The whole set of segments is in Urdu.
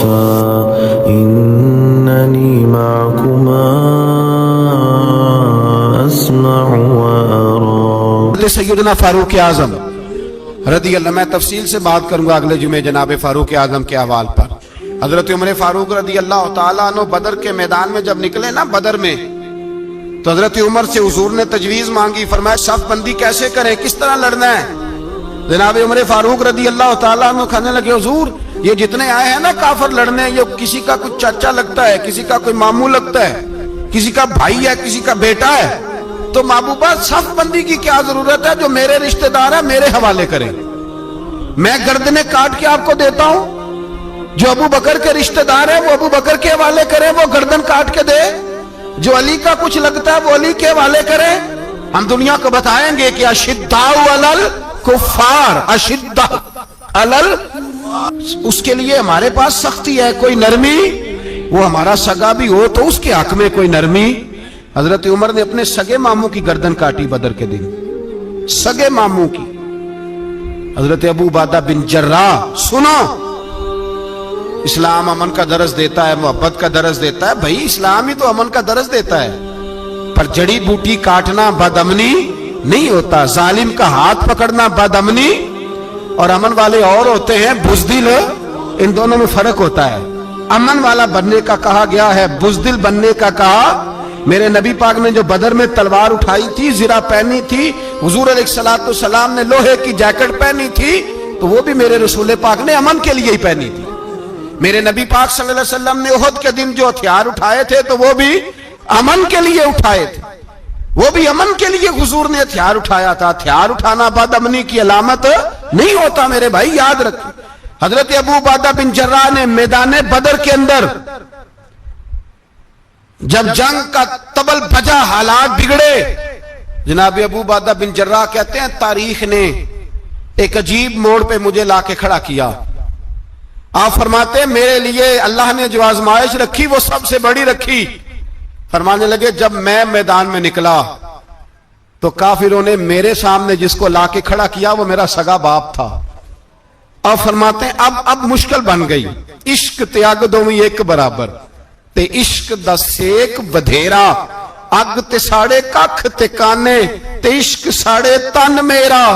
خفا إنني معكما أسمع وأرى. سیدنا فاروق اعظم رضی اللہ، میں تفصیل سے بات کروں گا اگلے جمعے جناب فاروق اعظم کے احوال پر. حضرت عمر فاروق رضی اللہ تعالیٰ عنہ بدر کے میدان میں جب نکلے نا بدر میں، تو حضرت عمر سے حضور نے تجویز مانگی، فرمایا صف بندی کیسے کریں، کس طرح لڑنا ہے. جناب عمر فاروق رضی اللہ تعالیٰ عنہ کہنے لگے حضور یہ جتنے آئے ہیں نا کافر لڑنے، یہ کسی کا کوئی چاچا لگتا ہے، کسی کا کوئی ماموں لگتا ہے، کسی کا بھائی ہے، کسی کا بیٹا ہے، تو محبوبہ صف بندی کی کیا ضرورت ہے، جو میرے رشتہ دار ہیں میرے حوالے کریں، میں گردنیں کاٹ کے آپ کو دیتا ہوں. جو ابو بکر کے رشتہ دار ہے وہ ابو بکر کے حوالے کریں، وہ گردن کاٹ کے دے. جو علی کا کچھ لگتا ہے وہ علی کے حوالے کریں. ہم دنیا کو بتائیں گے کہ اشداء علی الکفار، اشداء علی، اس کے لیے ہمارے پاس سختی ہے، کوئی نرمی. وہ ہمارا سگا بھی ہو تو اس کے حق میں کوئی نرمی. حضرت عمر نے اپنے سگے ماموں کی گردن کاٹی بدر کے دن، سگے ماموں کی. حضرت ابو عبیدہ بن جراح، سنو، اسلام امن کا درس دیتا ہے، محبت کا درس دیتا ہے. بھائی اسلام ہی تو امن کا درس دیتا ہے، پر جڑی بوٹی کاٹنا بد امنی نہیں ہوتا. ظالم کا ہاتھ پکڑنا بد امنی، اور امن والے اور ہوتے ہیں بزدل، ان دونوں میں فرق ہوتا ہے. امن والا بننے کا کہا گیا ہے، بزدل بننے کا کہا. میرے نبی پاک نے جو بدر میں تلوار اٹھائی تھی، زرہ پہنی تھی، حضور علیہ السلام نے لوہے کی جیکٹ پہنی تھی، تو وہ بھی میرے رسول پاک نے امن کے لیے ہی پہنی تھی. میرے نبی پاک صلی اللہ علیہ وسلم نے احد کے دن جو ہتھیار اٹھائے تھے تو وہ بھی امن کے لیے اٹھائے تھے، وہ بھی امن کے لیے حضور نے ہتھیار اٹھایا تھا. ہتھیار اٹھانا بد امنی کی علامت نہیں ہوتا میرے بھائی، یاد رکھیں. حضرت ابو عبیدہ بن جراح نے میدان بدر کے اندر جب جنگ کا تبل بجا، حالات بگڑے، جناب ابو عبیدہ بن جراح کہتے ہیں تاریخ نے ایک عجیب موڑ پہ مجھے لا کے کھڑا کیا. آپ فرماتے ہیں میرے لیے اللہ نے جو آزمائش رکھی وہ سب سے بڑی رکھی. فرمانے لگے جب میں میدان میں نکلا تو کافروں نے میرے سامنے جس کو لا کے کھڑا کیا وہ میرا سگا باپ تھا. آپ فرماتے ہیں اب مشکل بن گئی. عشق تیاگ دوویں ایک برابر، تے عشق دا سیک ودھیرا، اگ تے ساڑے ککھ تے کانے، تے عشق ساڑے تن میرا،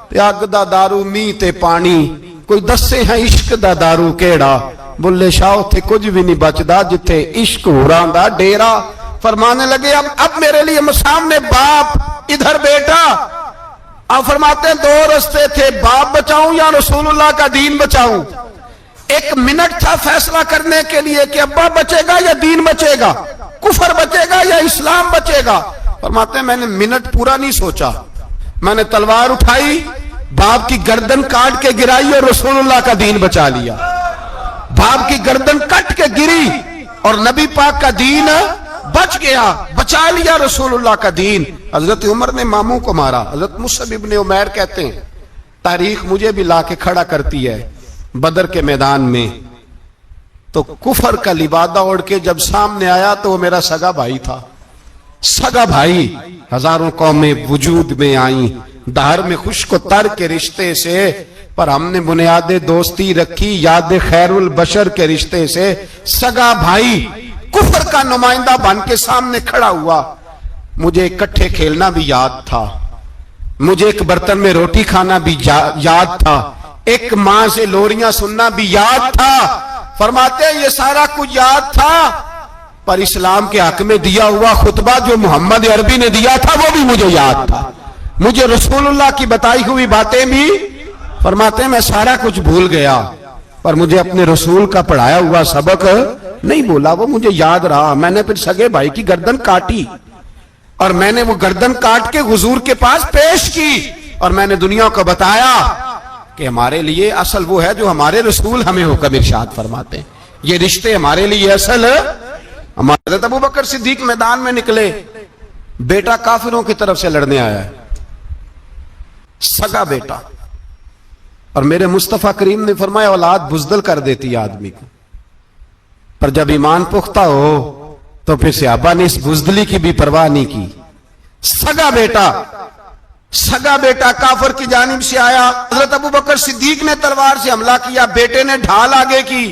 تے اگ دا دارو می تے پانی، کوئی دسے ہیں عشق دا دارو کیڑا، بلے شاہ تھے کچھ بھی نہیں بچدا جتھے عشق ہوران دا ڈیرا. فرمانے لگے اب میرے لیے سامنے باپ، ادھر بیٹا. آپ فرماتے ہیں دو رستے تھے، باپ بچاؤں یا رسول اللہ کا دین بچاؤں. ایک منٹ تھا فیصلہ کرنے کے لیے کہ ابا بچے گا یا دین بچے گا، کفر بچے گا یا اسلام بچے گا. فرماتے ہیں میں نے منٹ پورا نہیں سوچا، میں نے تلوار اٹھائی، باپ کی گردن کاٹ کے گرائی اور رسول اللہ کا دین بچا لیا. باپ کی گردن کٹ کے گری اور نبی پاک کا دین بچ گیا، بچا لیا رسول اللہ کا دین. حضرت عمر نے ماموں کو مارا. حضرت مصعب ابن عمیر کہتے ہیں تاریخ مجھے بھی لا کے کھڑا کرتی ہے بدر کے میدان میں، تو کفر کا لبادہ اوڑھ کے جب سامنے آیا تو وہ میرا سگا بھائی تھا. سگا بھائی. ہزاروں قومیں وجود میں آئیں دہر میں خشک و تر کے رشتے سے، پر ہم نے بنیاد دوستی رکھی یاد خیر البشر کے رشتے سے. سگا بھائی کفر کا نمائندہ بن کے سامنے کھڑا ہوا. مجھے اکٹھے کھیلنا بھی یاد تھا، مجھے ایک برتن میں روٹی کھانا بھی یاد تھا، ایک ماں سے لوریاں سننا بھی یاد تھا. فرماتے ہیں یہ سارا کچھ یاد تھا، پر اسلام کے حق میں دیا ہوا خطبہ جو محمد عربی نے دیا تھا وہ بھی مجھے یاد تھا. مجھے رسول اللہ کی بتائی ہوئی باتیں بھی، فرماتے ہیں میں سارا کچھ بھول گیا، پر مجھے اپنے رسول کا پڑھایا ہوا سبق نہیں بولا، وہ مجھے یاد رہا. میں نے پھر سگے بھائی کی گردن کاٹی اور میں نے وہ گردن کاٹ کے حضور کے پاس پیش کی، اور میں نے دنیا کو بتایا کہ ہمارے لیے اصل وہ ہے جو ہمارے رسول ہمیں حکم ارشاد فرماتے ہیں. یہ رشتے ہمارے لیے اصل. ہمارے حضرت ابو بکر صدیق میدان میں نکلے، بیٹا کافروں کی طرف سے لڑنے آیا ہے، سگا بیٹا. اور میرے مصطفیٰ کریم نے فرمایا اولاد بزدل کر دیتی آدمی کو، پر جب ایمان پختہ ہو تو پھر صحابہ نے اس بزدلی کی بھی پرواہ نہیں کی. سگا بیٹا کافر کی جانب سے آیا. حضرت ابو بکر صدیق نے تلوار سے حملہ کیا، بیٹے نے ڈھال آگے کی.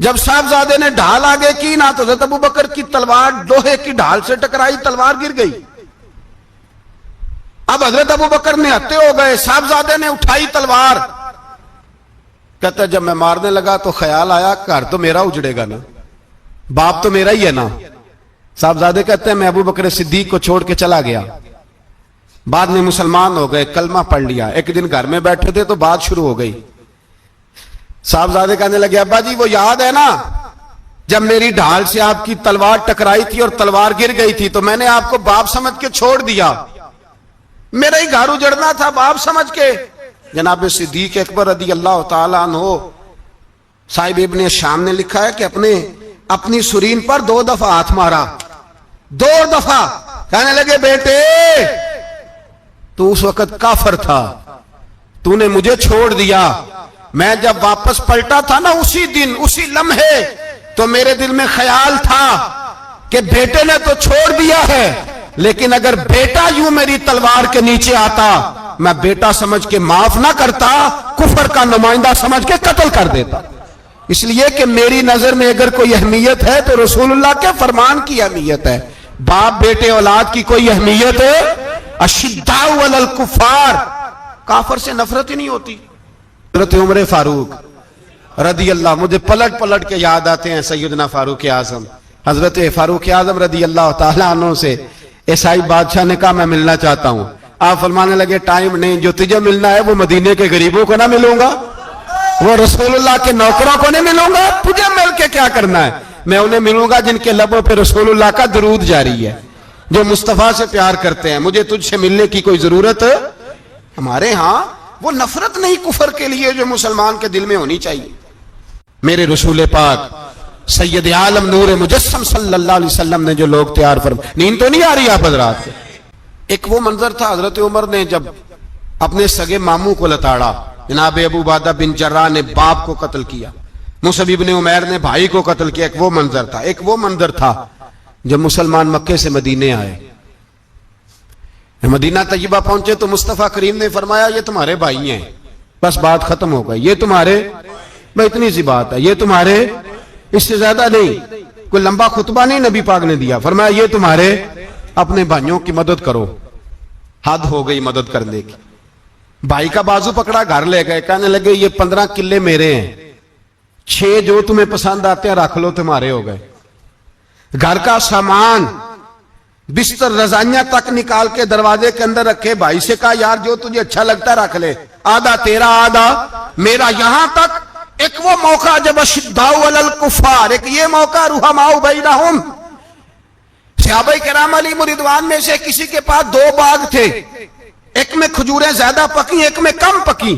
جب صاحبزادے نے ڈھال آگے کی نا تو حضرت ابو بکر کی تلوار لوہے کی ڈھال سے ٹکرائی، تلوار گر گئی۔ اب حضرت ابو بکر نے ہتے ہو گئے، صاحبزادے نے اٹھائی تلوار، کہتا جب میں مارنے لگا تو خیال آیا گھر تو میرا اجڑے گا نا، باپ تو میرا ہی ہے نا۔ صاحبزادے کہتے ہیں میں ابو بکر صدیق کو چھوڑ کے چلا گیا، بعد میں مسلمان ہو گئے، کلمہ پڑھ لیا۔ ایک دن گھر میں بیٹھے تھے تو بات شروع ہو گئی، صاحبزادے کہنے لگے ابا جی وہ یاد ہے نا جب میری ڈھال سے آپ کی تلوار ٹکرائی تھی اور تلوار گر گئی تھی تو میں نے آپ کو باپ سمجھ کے چھوڑ دیا، میرا ہی گھر اجڑنا تھا باپ سمجھ کے۔ جناب صدیق اکبر رضی اللہ تعالیٰ عنہ صاحب ابن شام نے لکھا ہے کہ اپنی سرین پر 2 دفعہ ہاتھ مارا، 2 دفعہ، کہنے لگے بیٹے تو اس وقت کافر تھا، تو نے مجھے چھوڑ دیا، میں جب واپس پلٹا تھا نا اسی دن اسی لمحے تو میرے دل میں خیال تھا کہ بیٹے نے تو چھوڑ دیا ہے، لیکن اگر بیٹا یوں میری تلوار کے نیچے آتا میں بیٹا سمجھ کے معاف نہ کرتا، کفر کا نمائندہ سمجھ کے قتل کر دیتا۔ اس لیے کہ میری نظر میں اگر کوئی اہمیت ہے تو رسول اللہ کے فرمان کی اہمیت ہے، باپ بیٹے اولاد کی کوئی اہمیت ہے؟ اشداء علی الکفار، کافر سے نفرت ہی نہیں ہوتی۔ حضرت عمر فاروق رضی اللہ، مجھے پلٹ پلٹ کے یاد آتے ہیں سیدنا فاروق اعظم، حضرت فاروق اعظم رضی اللہ تعالیٰ عنہ سے عیسائی بادشاہ نے کہا میں ملنا چاہتا ہوں، آپ فرمانے لگے ٹائم نہیں، جو تجھے ملنا ہے وہ مدینے کے غریبوں کو نہ ملوں گا، وہ رسول اللہ کے نوکروں کو نہیں ملوں گا، تجھے مل کے کیا کرنا ہے؟ میں انہیں ملوں گا جن کے لبوں پہ رسول اللہ کا درود جاری ہے، جو مصطفیٰ سے پیار کرتے ہیں، مجھے تجھ سے ملنے کی کوئی ضرورت ہے؟ ہمارے ہاں وہ نفرت نہیں کفر کے لیے جو مسلمان کے دل میں ہونی چاہیے۔ میرے رسول پاک سید عالم نور مجسم صلی اللہ علیہ وسلم نے جو لوگ تیار فرمائے، نیند تو نہیں آ رہی آپ حضرات کو؟ ایک وہ منظر تھا حضرت عمر نے جب اپنے سگے ماموں کو لتاڑا، جناب ابو عبیدہ بن جراح نے باپ کو قتل کیا، مصعب بن عمیر نے بھائی کو قتل کیا، ایک وہ منظر تھا۔ ایک وہ منظر تھا جب مسلمان مکے سے مدینے آئے، مدینہ طیبہ پہنچے تو مصطفیٰ کریم نے فرمایا یہ تمہارے بھائی ہیں، بس بات ختم ہو گئی، یہ تمہارے، بھائی اتنی سی بات ہے، یہ تمہارے، اس سے زیادہ نہیں، کوئی لمبا خطبہ نہیں نبی پاک نے دیا، فرمایا یہ تمہارے اپنے بھائیوں کی مدد کرو۔ حد ہو گئی مدد کرنے کی، بھائی کا بازو پکڑا، گھر لے گئے، کہنے لگے یہ 15 کلے میرے ہیں، 6 جو تمہیں پسند آتے ہیں رکھ لو، تمہارے ہو گئے۔ گھر کا سامان بستر رضائیاں تک نکال کے دروازے کے اندر رکھے، بھائی سے کہا یار جو تجھے اچھا لگتا ہے رکھ لے، آدھا تیرا آدھا میرا۔ یہاں تک ایک وہ موقع جب اشداء علی الکفار، ایک یہ موقع رحماء بینہم، صحابہ کرام علیہم رضوان میں سے کسی کے پاس 2 باغ تھے، ایک میں کھجوریں زیادہ پکی ایک میں کم پکی،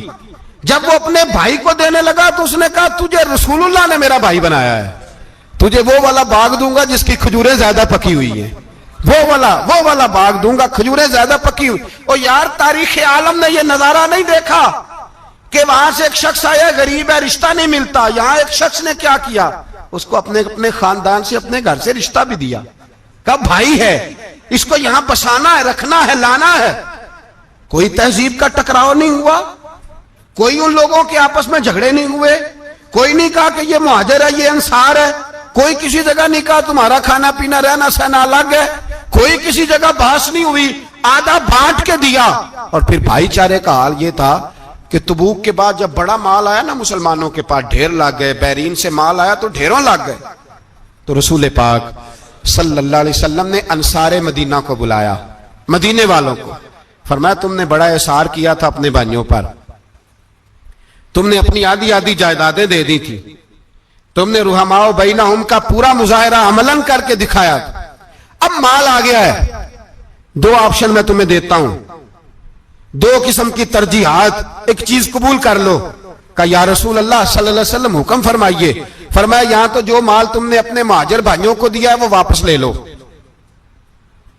جب وہ اپنے بھائی کو دینے لگا تو اس نے کہا تجھے رسول اللہ نے میرا بھائی بنایا ہے، تجھے وہ والا باغ دوں گا جس کی کھجوریں زیادہ پکی ہوئی ہیں، وہ والا باغ دوں گا، کھجوریں زیادہ پکی ہوئی۔ اور یار تاریخ عالم نے یہ نظارہ نہیں دیکھا کہ وہاں سے ایک شخص آیا غریب ہے رشتہ نہیں ملتا، یہاں ایک شخص نے کیا کیا، اس کو اپنے خاندان سے اپنے گھر سے رشتہ بھی دیا، کہا بھائی ہے اس کو یہاں بسانا ہے، رکھنا ہے، لانا ہے۔ کوئی تہذیب کا ٹکراؤ نہیں ہوا، کوئی ان لوگوں کے آپس میں جھگڑے نہیں ہوئے، کوئی نہیں کہا کہ یہ مہاجر ہے یہ انصار ہے، کوئی کسی جگہ نہیں کہا تمہارا کھانا پینا رہنا سہنا الگ ہے، کوئی کسی جگہ بحث نہیں ہوئی، آدھا بانٹ کے دیا۔ اور پھر بھائی چارے کا حال یہ تھا کہ تبوک کے بعد جب بڑا مال آیا نا مسلمانوں کے پاس، ڈھیر لگ گئے، بیرین سے مال آیا تو ڈھیروں لگ گئے، تو رسول پاک صلی اللہ علیہ وسلم نے انصار مدینہ کو بلایا، مدینے والوں کو، فرمایا تم نے بڑا احسار کیا تھا اپنے بھائیوں پر، تم نے اپنی آدھی آدھی جائیدادیں دے دی تھی، تم نے رحماء بینہم کا پورا مظاہرہ عملاً کر کے دکھایا تھا، اب مال آ گیا ہے، 2 آپشن میں تمہیں دیتا ہوں، 2 قسم کی ترجیحات، ایک چیز قبول کر لو۔ کہا یا رسول اللہ صلی اللہ علیہ وسلم حکم فرمائیے۔ فرمایا یہاں تو جو مال تم نے اپنے مہاجر بھائیوں کو دیا ہے وہ واپس لے لو،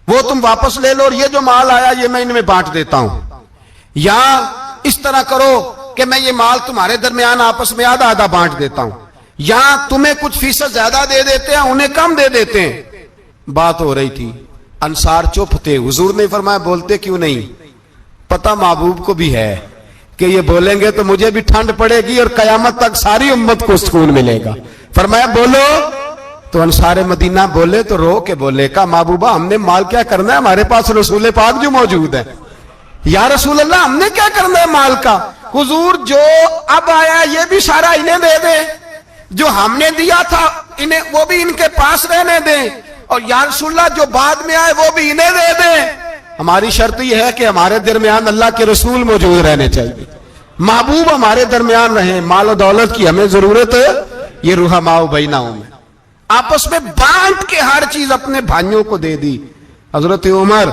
وہ تم واپس لے لو، اور یہ جو مال آیا یہ میں ان میں بانٹ دیتا ہوں، یا اس طرح کرو کہ میں یہ مال تمہارے درمیان آپس میں آدھا آدھا بانٹ دیتا ہوں، یا تمہیں کچھ فیصد زیادہ دے دیتے ہیں انہیں کم دے دیتے ہیں۔ بات ہو رہی تھی، انصار چپ تھے، حضور نے فرمایا بولتے کیوں نہیں؟ پتہ محبوب کو بھی ہے کہ یہ بولیں گے تو مجھے بھی ٹھنڈ پڑے گی اور قیامت تک ساری امت کو سکون ملے گا، فرمایا بولو. تو انصار مدینہ بولے تو رو کے بولے, کہا محبوبہ ہم نے مال کیا کرنا ہے, ہمارے پاس رسول پاک جو موجود ہے. یا رسول اللہ ہم نے کیا کرنا ہے مال کا, حضور جو اب آیا یہ بھی سارا انہیں دے دیں, جو ہم نے دیا تھا انہیں وہ بھی ان کے پاس رہنے دیں, اور یا رسول اللہ جو بعد میں آئے وہ بھی انہیں دے دیں. ہماری شرط یہ ہے کہ ہمارے درمیان اللہ کے رسول موجود رہنے چاہیے, محبوب ہمارے درمیان رہیں, مال و دولت کی ہمیں ضرورت ہے. یہ رحماء بینہم میں آپس میں بانٹ کے ہر چیز اپنے بھائیوں کو دے دی. حضرت عمر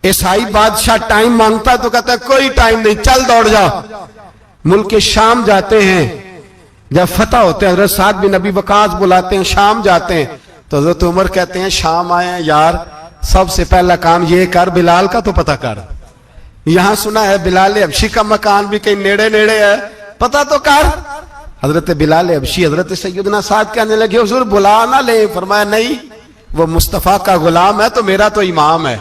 عیسائی بادشاہ ٹائم مانگتا تو کہتا ہے کوئی ٹائم نہیں, چل دوڑ جا. ملک شام جاتے ہیں, جب فتح ہوتے ہیں حضرت سعد بن ابی وقاص بلاتے ہیں, شام جاتے ہیں تو حضرت عمر کہتے ہیں شام آئے ہیں یار, سب سے پہلا کام یہ کر بلال کا تو پتہ کر. یہاں سنا ہے بلال حبشی کا مکان بھی کہیں نیڑے نیڑے ہے, پتہ تو کر. حضرت بلال حبشی حضرت سیدنا سعد کہنے لگے حضور بلا نہ لیں. فرمایا نہیں, وہ مصطفیٰ کا غلام ہے تو میرا تو امام ہے,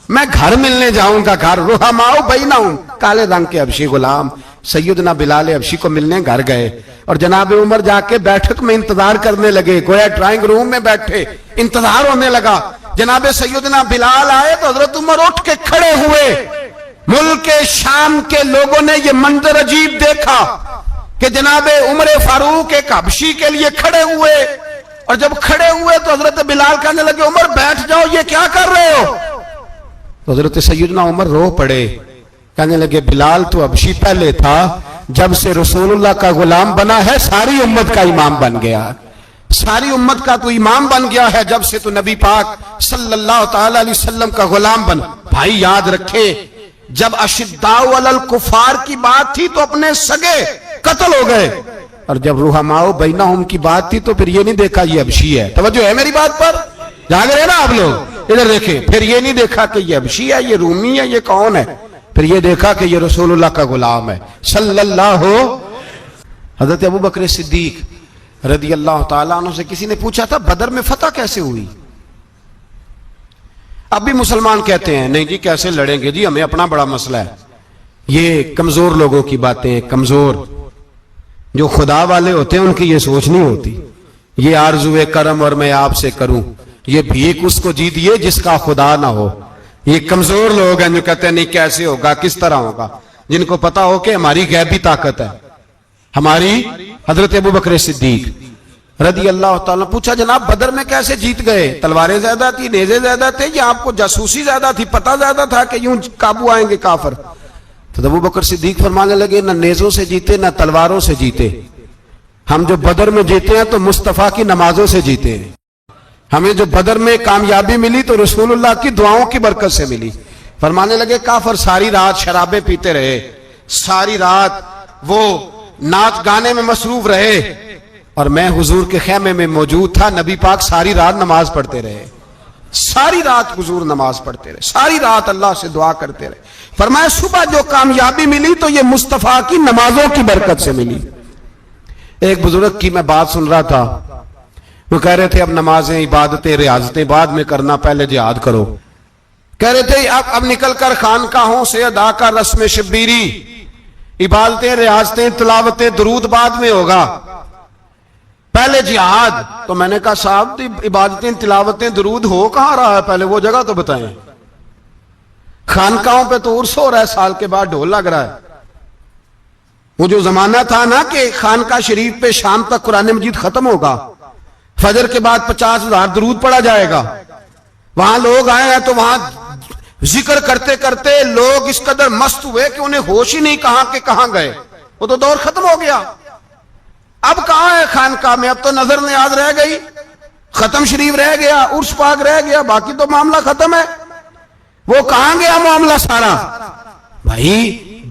میں گھر ملنے جاؤں گا. گھر رحماء بینہم, کالے رنگ کے حبشی غلام سیدنا بلال حبشی کو ملنے گھر گئے, اور جناب عمر جا کے بیٹھک میں انتظار کرنے لگے, گویا ڈرائنگ روم میں بیٹھے انتظار ہونے لگا. جناب سیدنا بلال آئے تو حضرت عمر اٹھ کے کھڑے ہوئے. ملک شام کے لوگوں نے یہ منظر عجیب دیکھا کہ جناب عمر فاروق ایک حبشی کے لیے کھڑے ہوئے, اور جب کھڑے ہوئے تو حضرت بلال کہنے لگے عمر بیٹھ جاؤ, یہ کیا کر رہے ہو. تو حضرت سیدنا عمر رو پڑے, کہنے لگے بلال تو حبشی پہلے تھا, جب سے رسول اللہ کا غلام بنا ہے ساری امت کا امام بن گیا, ساری امت کا تو امام بن گیا ہے جب سے تو نبی پاک صلی اللہ تعالی علیہ وسلم کا غلام بنا. بھائی یاد رکھے, جب اشداء علی الکفار کی بات تھی تو اپنے سگے قتل ہو گئے, اور جب رحماء بینہم کی بات تھی تو پھر یہ نہیں دیکھا یہ حبشی ہے. توجہ ہے میری بات پر, جاگ رہے نا آپ لوگ, ادھر دیکھیں. پھر یہ نہیں دیکھا کہ یہ حبشی ہے, یہ رومی ہے, یہ کون ہے, پھر یہ دیکھا کہ یہ رسول اللہ کا غلام ہے صلی اللہ. حضرت ابوبکر صدیق رضی اللہ تعالیٰ عنہ سے کسی نے پوچھا تھا بدر میں فتح کیسے ہوئی. اب بھی مسلمان کہتے ہیں نہیں جی کیسے لڑیں گے جی, ہمیں اپنا بڑا مسئلہ ہے. یہ کمزور لوگوں کی باتیں, کمزور جو خدا والے ہوتے ہیں ان کی یہ سوچ نہیں ہوتی. یہ آرزو کرم اور میں آپ سے کروں, یہ بھیک اس کو جیتیے جس کا خدا نہ ہو. یہ کمزور لوگ ہیں جو کہتے ہیں نہیں کیسے ہوگا, کس طرح ہوگا, جن کو پتا ہو کہ ہماری غیبی طاقت ہے. ہماری حضرت ابوبکر صدیق رضی اللہ تعالیٰ پوچھا جناب بدر میں کیسے جیت گئے, تلواریں زیادہ تھی, نیزے زیادہ تھے, یا آپ کو جاسوسی زیادہ تھی, پتہ زیادہ تھا کہ یوں قابو آئیں گے کافر. تو ابوبکر صدیق فرمانے لگے نہ نیزوں سے جیتے نہ تلواروں سے جیتے, ہم جو بدر میں جیتے ہیں تو مصطفیٰ کی نمازوں سے جیتے ہیں. ہمیں جو بدر میں کامیابی ملی تو رسول اللہ کی دعاؤں کی برکت سے ملی. فرمانے لگے کافر ساری رات شرابیں پیتے رہے, ساری رات وہ ناچ گانے میں مصروف رہے, اور میں حضور کے خیمے میں موجود تھا, نبی پاک ساری رات نماز پڑھتے رہے, ساری رات حضور نماز پڑھتے رہے, ساری رات اللہ سے دعا کرتے رہے. فرمایا صبح جو کامیابی ملی تو یہ مصطفیٰ کی نمازوں کی برکت سے ملی. ایک بزرگ کی میں بات سن رہا تھا, وہ کہہ رہے تھے اب نمازیں عبادتیں ریاضتیں بعد میں کرنا, پہلے جہاد کرو. کہہ رہے تھے اب نکل کر خانقاہوں سے ادا کر رسم شبیری, عبادتیں ریاضتیں تلاوتیں درود بعد میں ہوگا, پہلے جہاد. تو میں نے کہا صاحب عبادتیں تلاوتیں درود ہو کہاں رہا ہے, پہلے وہ جگہ تو بتائیں. خانقاہوں پہ تو عرس ہو رہا ہے, سال کے بعد ڈھول لگ رہا ہے. وہ جو زمانہ تھا نا کہ خانقاہ شریف پہ شام تک قرآن مجید ختم ہوگا, فجر کے بعد 50,000 درود پڑھا جائے گا, وہاں لوگ آئے ہیں تو وہاں ذکر کرتے کرتے لوگ اس قدر مست ہوئے کہ انہیں ہوش ہی نہیں کہاں کہ کہاں گئے. وہ تو دور ختم ہو گیا. اب کہاں ہے خانقاہ میں, اب تو نظر نیاز رہ گئی, ختم شریف رہ گیا, عرس پاک رہ گیا, باقی تو معاملہ ختم ہے. وہ کہاں گیا معاملہ سارا. بھائی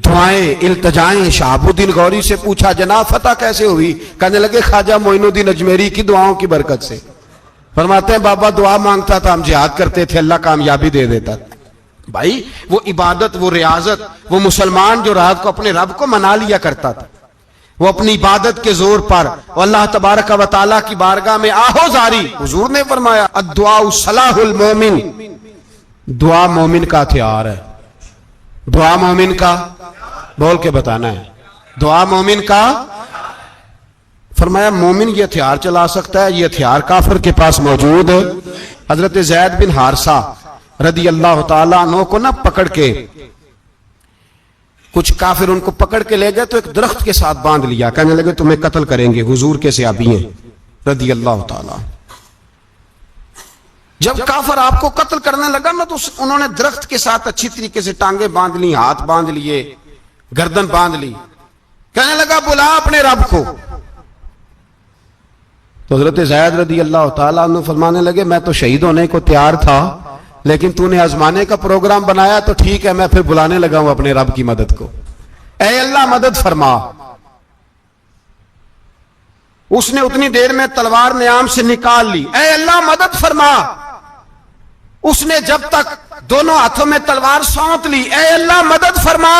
دعائیں التجائیں. شہاب الدین غوری سے پوچھا جناب فتح کیسے ہوئی, کہنے لگے خواجہ معین الدین اجمیری کی دعاؤں کی برکت سے. فرماتے ہیں بابا دعا مانگتا تھا, ہم جہاد کرتے تھے, اللہ کامیابی دے دیتا تھا. بھائی وہ عبادت, وہ ریاضت, وہ مسلمان جو رات کو اپنے رب کو منا لیا کرتا تھا, وہ اپنی عبادت کے زور پر اللہ تبارک و تعالیٰ کی بارگاہ میں آہو زاری. حضور نے فرمایا الدعاء صلاح المومن, دعا مومن کا ہتھیار ہے. دعا مومن کا, بول کے بتانا ہے, دعا مومن کا. فرمایا مومن یہ ہتھیار چلا سکتا ہے، یہ ہتھیار کافر کے پاس موجود ہے۔ حضرت زید بن حارثہ رضی اللہ تعالیٰ عنہ کو نہ پکڑ کے کچھ کافر ان کو پکڑ کے لے گئے تو ایک درخت کے ساتھ باندھ لیا، کہنے لگے تمہیں قتل کریں گے، حضور کے صحابی ہیں رضی اللہ تعالیٰ۔ جب کافر آپ کو قتل کرنے لگا نا تو انہوں نے درخت کے ساتھ اچھی طریقے سے ٹانگیں باندھ لی، ہاتھ باندھ لیے، گردن باندھ لی، کہنے لگا بلا اپنے رب کو۔ تو حضرت زید رضی اللہ تعالیٰ عنہ فرمانے لگے میں تو شہید ہونے کو تیار تھا، لیکن تو نے آزمانے کا پروگرام بنایا تو ٹھیک ہے، میں پھر بلانے لگا ہوں اپنے رب کی مدد کو، اے اللہ مدد فرما۔ اس نے اتنی دیر میں تلوار نیام سے نکال لی، اے اللہ مدد فرما۔ اس نے جب تک دونوں ہاتھوں میں تلوار سونت لی، اے اللہ مدد فرما۔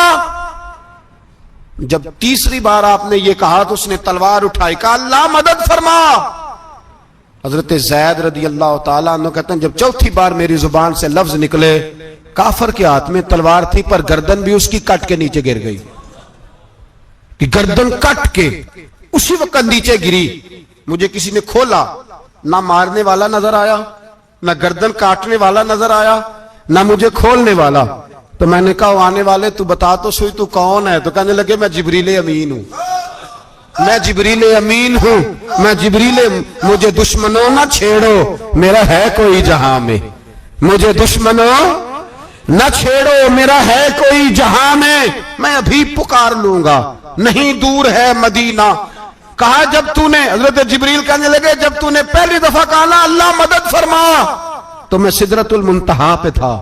جب تیسری بار آپ نے یہ کہا تو اس نے تلوار اٹھائی، کہا اللہ مدد فرما۔ حضرت زید رضی اللہ تعالیٰ عنہ کہتے ہیں جب چوتھی بار میری زبان سے لفظ نکلے، کافر کے ہاتھ میں تلوار تھی پر گردن بھی اس کی کٹ کے نیچے گر گئی، کہ گردن کٹ کے اسی وقت نیچے گری۔ مجھے کسی نے کھولا، نہ مارنے والا نظر آیا، نہ گردن کاٹنے والا نظر آیا، نہ مجھے کھولنے والا۔ تو میں نے کہا آنے والے تو بتا تو سوئی تو کون ہے؟ تو کہنے لگے میں جبریل امین ہوں، میں جبریل امین ہوں، میں جبریل، مجھے دشمنوں نہ چھیڑو، میرا ہے کوئی جہاں میں، مجھے دشمنوں نہ چھیڑو، میرا ہے کوئی جہاں میں ابھی پکار لوں گا، نہیں دور ہے مدینہ۔ کہا جب تو نے، حضرت جبریل کہنے لگے جب تو نے پہلی دفعہ کہا نا اللہ مدد فرما تو میں سدرۃ المنتہا پہ تھا،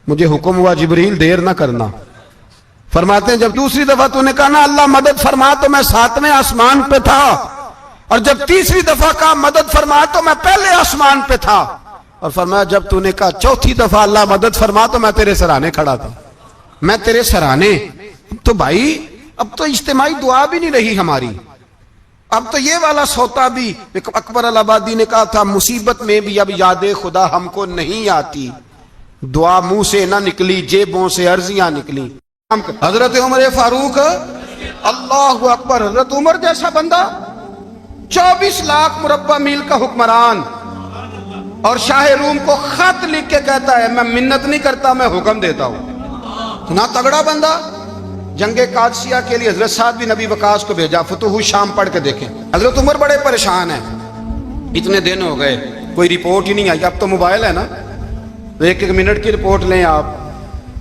مجھے حکم ہوا جبریل دیر نہ کرنا۔ فرماتے ہیں جب دوسری دفعہ تو نے کہا نا اللہ مدد فرما تو میں 7ویں آسمان پہ تھا، اور جب تیسری دفعہ کہا مدد فرما تو میں پہلے آسمان پہ تھا، اور فرمایا جب تو نے کہا چوتھی دفعہ اللہ مدد فرما تو میں تیرے سرانے کھڑا تھا، میں تیرے سرانے۔ تو بھائی اب تو اجتماعی دعا بھی نہیں رہی ہماری، اب تو یہ والا سوتا بھی، اکبر الآبادی نے کہا تھا مصیبت میں بھی اب یاد خدا ہم کو نہیں آتی، دعا منہ سے نہ نکلی جیبوں سے عرضیاں نکلی۔ حضرت عمر فاروق اللہ اکبر، حضرت عمر جیسا بندہ 24 لاکھ مربع میل کا حکمران، اور شاہ روم کو خط لکھ کے کہتا ہے میں منت نہیں کرتا میں حکم دیتا ہوں۔ اتنا تگڑا بندہ۔ جنگ قادسیہ کے لیے حضرت سعد بن ابی وقاص کو بھیجا، فتوح الشام پڑھ کے دیکھیں۔ حضرت عمر بڑے پریشان ہیں، اتنے دن ہو گئے کوئی رپورٹ ہی نہیں آئی۔ اب تو موبائل ہے نا، ایک ایک منٹ کی رپورٹ لیں آپ،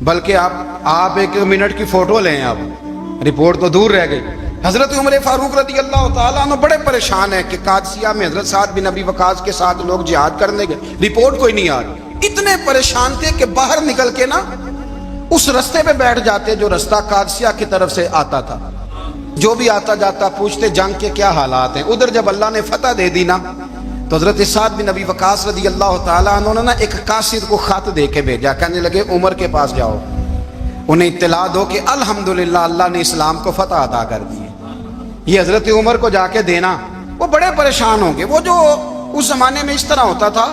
بلکہ آپ ایک ایک منٹ کی فوٹو لیں، آپ رپورٹ تو دور رہ گئی۔ حضرت عمر فاروق رضی اللہ تعالیٰ عنہ بڑے پریشان ہیں کہ قادسیہ میں حضرت سعد بن ابی وقاص کے ساتھ لوگ جہاد کرنے گئے، رپورٹ کوئی نہیں آ رہی۔ اتنے پریشان تھے کہ باہر نکل کے نا اس رستے پہ بیٹھ جاتے جو رستہ قادسیہ کی طرف سے آتا تھا، جو بھی آتا جاتا پوچھتے جنگ کے کیا حالات ہیں۔ ادھر جب اللہ نے فتح دے دی نا تو حضرت سعد بن ابی وقاص رضی اللہ تعالیٰ عنہ نے نا ایک قاصد کو خط دے کے بھیجا، کہنے لگے عمر کے پاس جاؤ، انہیں اطلاع دو کہ الحمدللہ اللہ نے اسلام کو فتح عطا کر دی ہے۔ یہ حضرت عمر کو جا کے دینا، وہ بڑے پریشان ہوں گے۔ وہ جو اس زمانے میں اس طرح ہوتا تھا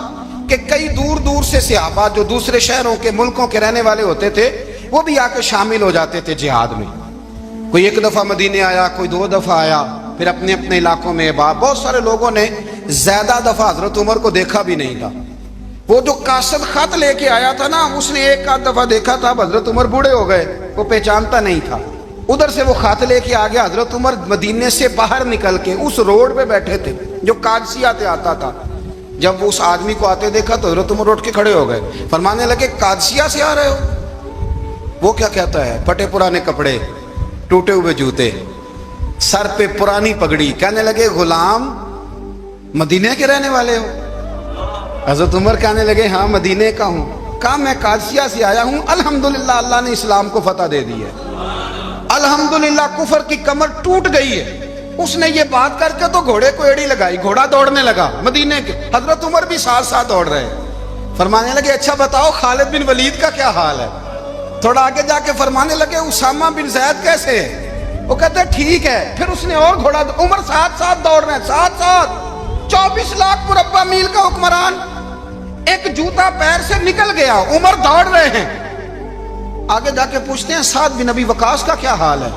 کہ کئی دور دور سے صحابہ جو دوسرے شہروں کے ملکوں کے رہنے والے ہوتے تھے وہ بھی آ کے شامل ہو جاتے تھے جہاد میں۔ کوئی ایک دفعہ مدینے آیا، کوئی 2 دفعہ آیا، پھر اپنے اپنے علاقوں میں بہت سارے لوگوں نے زیادہ دفعہ حضرت عمر کو دیکھا بھی نہیں تھا۔ وہ جو قاصد خط لے کے آیا تھا نا اس نے 1 دفعہ دیکھا تھا، حضرت عمر بوڑھے ہو گئے، وہ پہچانتا نہیں تھا۔ ادھر سے وہ خط لے کے آ گیا، حضرت عمر مدینے سے باہر نکل کے اس روڈ پہ بیٹھے تھے جو قادسیہ سے آتا تھا۔ جب وہ اس آدمی کو آتے دیکھا تو حضرت عمر اٹھ کے کھڑے ہو گئے، فرمانے لگے قادسیہ سے آ رہے ہو؟ وہ کیا کہتا ہے؟ پھٹے پرانے کپڑے، ٹوٹے ہوئے جوتے، سر پہ پرانی پگڑی، کہنے لگے غلام مدینے کے رہنے والے ہو؟ حضرت عمر کہنے لگے ہاں مدینے کا ہوں۔ کہا میں قادسیہ سے آیا ہوں، الحمدللہ اللہ نے اسلام کو فتح دے دی ہے، الحمدللہ کفر کی کمر ٹوٹ گئی ہے۔ اس نے یہ بات کر کے تو گھوڑے کو ایڑی لگائی، گھوڑا دوڑنے لگا مدینے کے، حضرت عمر بھی ساتھ ساتھ دوڑ رہے، فرمانے لگے اچھا بتاؤ خالد بن ولید کا کیا حال ہے؟ تھوڑا آگے جا کے فرمانے لگے اسامہ بن زید کیسے ہے؟ وہ کہتے ہیں ٹھیک ہے۔ پھر اس نے اور گھوڑا، عمر ساتھ ساتھ دوڑ رہے ہیں، ساتھ ساتھ 24 لاکھ مربع میل کا حکمران، ایک جوتا پیر سے نکل گیا، عمر دوڑ رہے ہیں۔ آگے جا کے پوچھتے ہیں سعد بن ابی وقاص کا کیا حال ہے؟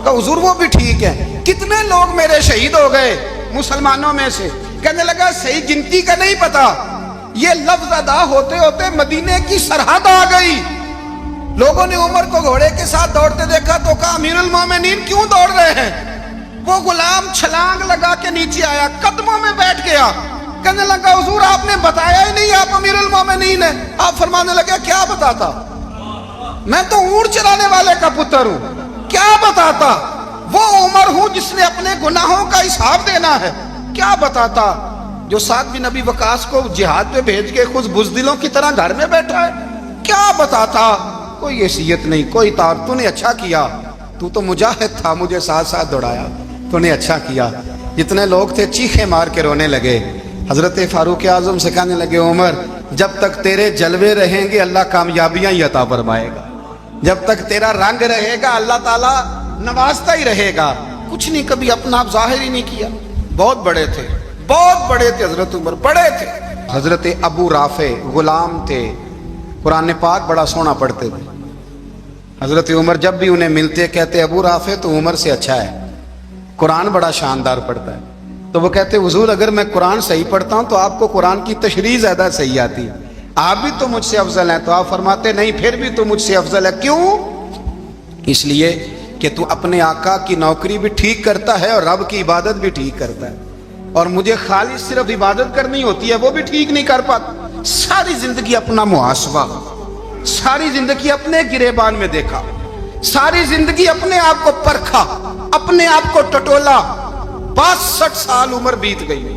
کہ حضور وہ بھی ٹھیک ہے۔ کتنے لوگ میرے شہید ہو گئے مسلمانوں میں سے. کہنے لگا صحیح گنتی کا نہیں پتا. یہ لفظ ادا ہوتے ہوتے مدینے کی سرحد آ گئی. لوگوں نے عمر کو گھوڑے کے ساتھ دوڑتے دیکھا تو کہا امیر المومنین کیوں دوڑ رہے ہیں؟ وہ غلام چھلانگ لگا کے نیچے آیا, قدموں میں بیٹھ گیا. کہنے لگا حضور آپ نے بتایا ہی نہیں آپ امیر المومنین ہیں. آپ فرمانے لگے کیا بتاتا, میں تو اونٹ چرانے والے کا پتر ہوں, کیا بتاتا؟ وہ عمر ہوں جس نے اپنے گناہوں کا حساب دینا ہے, کیا بتاتا؟ جو سعد بن ابی وقاص کو جہاد پہ بھیج کے خود بزدلوں کی طرح گھر میں بیٹھا ہے, کیا بتاتا؟ کوئی حیثیت نہیں, کوئی تار. تو نے اچھا کیا, تو تو مجاہد تھا, مجھے ساتھ ساتھ دوڑایا, تو نے اچھا کیا. جتنے لوگ تھے چیخے مار کے رونے لگے. حضرت فاروق اعظم سے کہنے لگے عمر جب تک تیرے جلوے رہیں گے اللہ کامیابیاں ہی عطا فرمائے گا, جب تک تیرا رنگ رہے گا اللہ تعالیٰ نوازتا ہی رہے گا. کچھ نہیں, کبھی اپنا آپ ظاہر ہی نہیں کیا. بہت بڑے تھے, بہت بڑے تھے حضرت عمر, بڑے تھے. حضرت ابو رافع غلام تھے, قرآن پاک بڑا سونا پڑھتے تھے. حضرت عمر جب بھی انہیں ملتے کہتے ابو رافع تو عمر سے اچھا ہے, قرآن بڑا شاندار پڑھتا ہے. تو وہ کہتے حضور اگر میں قرآن صحیح پڑھتا ہوں تو آپ کو قرآن کی تشریح زیادہ صحیح آتی ہے, آپ بھی تو مجھ سے افضل ہیں. تو آپ فرماتے نہیں پھر بھی تو مجھ سے افضل ہے. کیوں؟ اس لیے کہ تو اپنے آقا کی نوکری بھی ٹھیک کرتا ہے اور رب کی عبادت بھی ٹھیک کرتا ہے, اور مجھے خالص صرف عبادت کرنی ہوتی ہے, وہ بھی ٹھیک نہیں کر پاتا. ساری زندگی اپنا محاسبہ, ساری زندگی اپنے گریبان میں دیکھا, ساری زندگی اپنے آپ کو پرکھا, اپنے آپ کو ٹٹولا. 62 سال عمر بیت گئی.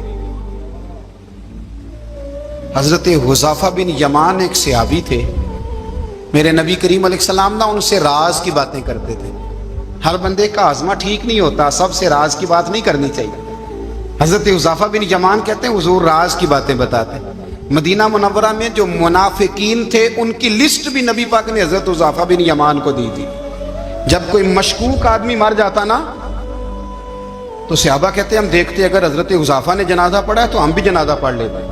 حضرت حذیفہ بن یمان ایک صحابی تھے, میرے نبی کریم علیہ السلام نا ان سے راز کی باتیں کرتے تھے. ہر بندے کا ہاضمہ ٹھیک نہیں ہوتا, سب سے راز کی بات نہیں کرنی چاہیے. حضرت حذیفہ بن یمان کہتے ہیں حضور راز کی باتیں بتاتے. مدینہ منورہ میں جو منافقین تھے ان کی لسٹ بھی نبی پاک نے حضرت حذیفہ بن یمان کو دی تھی. جب کوئی مشکوک آدمی مر جاتا نا تو صحابہ کہتے ہیں ہم دیکھتے اگر حضرت حذیفہ نے جنازہ پڑھا ہے تو ہم بھی جنازہ پڑھ لیتے.